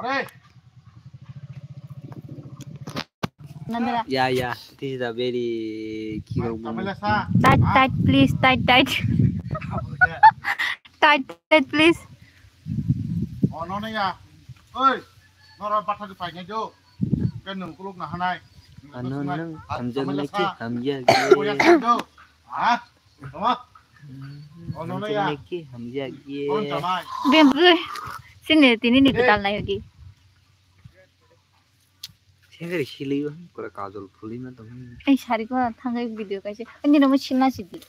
Yeah. This is a very cute. Tight, please. Tight, please. Oh, nó này à? Ơi, nó là bắt thằng phải nghe vô. Cái nương của lúc nào này? Ano nang hamjag na ki hamjag. Hả? Đúng không? Oh, nó này à? Hamjag ye. Con chào mai. Bien, pues. Sin el tiene ni que tal na yogi. 생각이 실리요. 그래 가절 풀리면 또. Ay, shari ko thangay video kasi. Hindi naman sila sidi.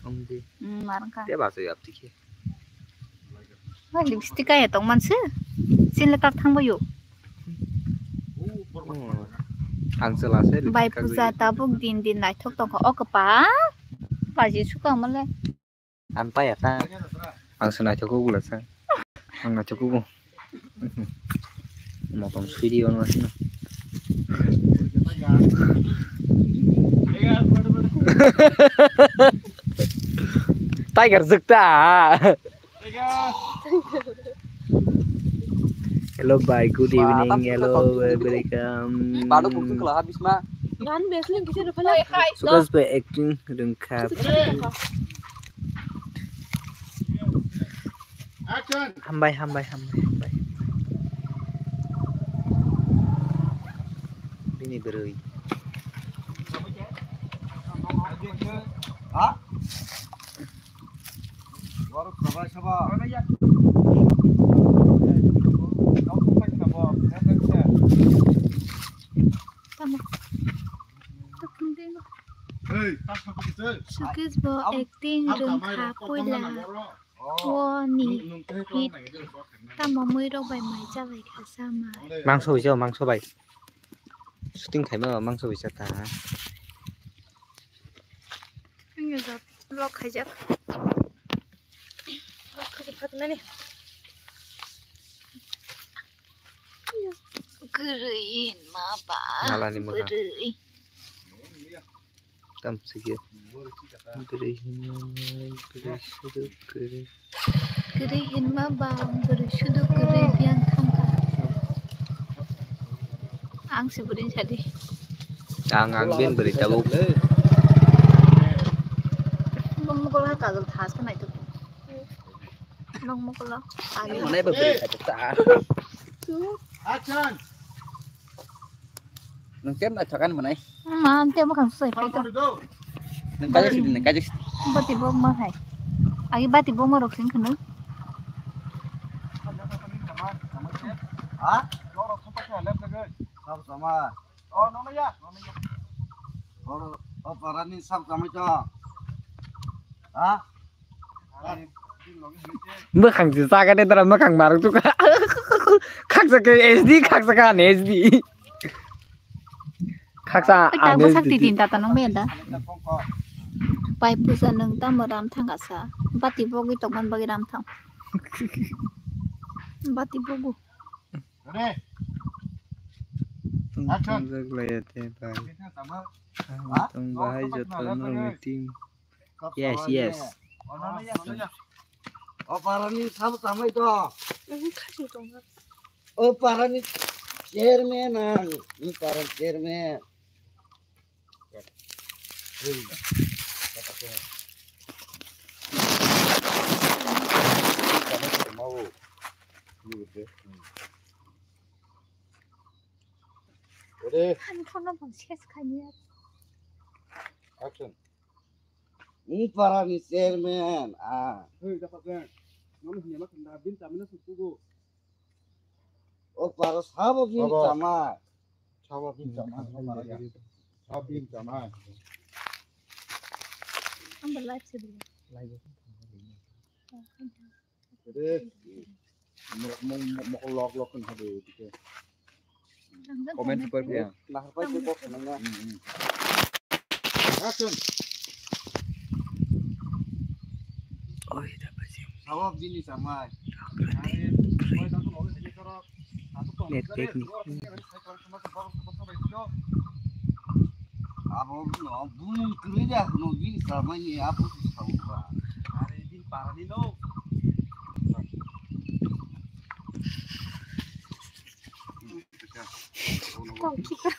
엄지. Marang ka. 때 봤어요 앞뒤에. Lipstick kaya tong man sila tak thang bayo. angselase. Bai puja tabuk din nai thok tong ko okpa. Baji suka male. Anpa ya ta. Angsena choku gula sa. Anga choku. Motong suidi on masina. Tiger zukta. Hello bye, good evening. Hello, welcome. Baru bukti kalau habis mah. Gan besling kita udah pala. Sukas by acting lengkap. Action. Hambai. Ini berui. Hah? Baru coba. Sukas bo acting lengkap pula. Wo ni hit. Tamo mới đâu bài máy ra vậy cả sao mà. 망소이죠, 망소바이. 슈팅 가면 망소이 있었다. 여기서 럭 하자. Kasih patna nih. Gerin maba. Nalani mo. Gerin. Tam sige. Gerin maba. Bersuduk gerin yang tangka. Ang sebutin tadi. Ang bin berita bu. Mengmukulah kalau tas kan itu. Mengmukulah. Mana berita kita. Action. Nung tem na cakan mana? Mante makan susah itu. Nung kajak sih. Bati bom mah hai. Agi bati bom mah roksin kena. Hah? Sab sama. Oh, nó này à? Oh, parani sab sama cho. Hah? มื่อขังศีรษะกันได้ตอนเมื่อขังมาทุกข์ขักสกSD ขักสกัน SD ขักสะ Kita besar di tinta tanong beda. Pai pusa nang ta maram thang asa. Bati bogi tokman bagi ram thang. Bati bogu. Đây. Action. Yes. Oh, parani sab sama itu. Kasih dong. Oh, parani chairman ang. Ini paran chairman. Ready. Handphone bang ses kanya. Action. Ini parani chairman. Ah. Hey, dapat kan? Mana hanya makan dabin, tapi nak suku. Oh, para sab bin sama. Cawa bin sama. Cawa bin sama. Ambil live sedih. Ready. Mau log kan ada gitu. Komen seperti ya. Nah, apa itu kok senangnya? Action. Oh, dapat sih. Sab bin sama. Net teknik. Abo no, bunun kerja no bin sama ini apa sih tahu pak? Hari bin parani no. กล่องคิดว่า